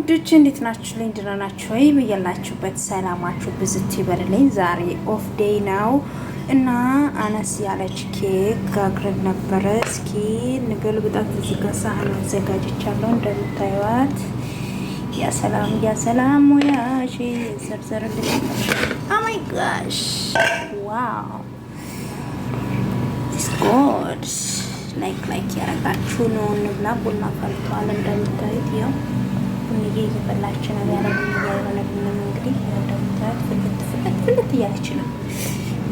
ውዶች እንዴት ናችሁ? ላይ ደህና ናችሁ ወይ? በያላችሁበት ሰላማችሁ ብዝት ይበልልኝ። ዛሬ ኦፍ ዴይ ነው እና አነስ ያለች ኬክ ጋግረን ነበረ። እስኪ እንገልብጣት። እዚህ ጋር ሳህን አዘጋጅቻለሁ እንደምታዩት። ያ ሰላም ሙያሽ ዘርዘርልኝ። ኦ ማይ ጋሽ ዋው ዲስ ጎድ ላይክ ያረጋችሁ ነው። እንብላ። ቡና ፈልቷል እንደምታዩት። ያው ቡንዬ እየፈላች ነው ያለ ቡንዬ እንግዲህ እንደምታዩት ፍልት እያለች ነው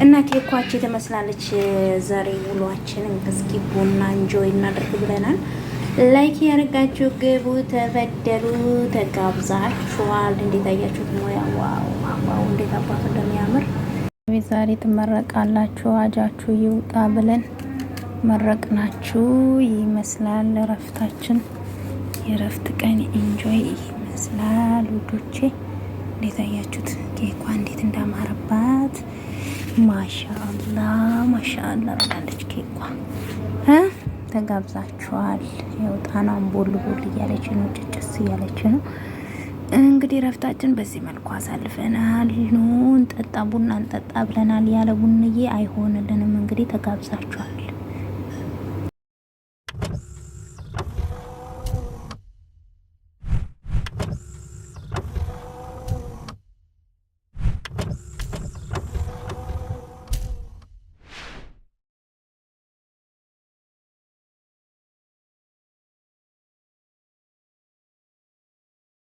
እና ኬኳችን ትመስላለች። ዛሬ ውሏችንን እስኪ ቡና እንጆይ እናደርግ ብለናል። ላይክ ያረጋችሁ ግቡ፣ ተበደሉ፣ ተጋብዛችኋል። እንዴት አያችሁት? ሞያ ዋው እንዴት አባቱ እንደሚያምር ዛሬ ትመረቃላችሁ። አጃችሁ ይውጣ ብለን መረቅናችሁ ይመስላል። እረፍታችን የእረፍት ቀን ኢንጆይ ይመስላል ውዶቼ። እንዴት አያችሁት? ኬኳ እንዴት እንዳማረባት ማሻአላ ብላለች ኬኳ። ተጋብዛችኋል። የውጣናን ቦል እያለች ነው፣ ጭጭስ እያለች ነው። እንግዲህ ረፍታችን በዚህ መልኩ አሳልፈናል። ኑ እንጠጣ፣ ቡና እንጠጣ ብለናል። ያለ ቡንዬ አይሆንልንም። እንግዲህ ተጋብዛችኋል።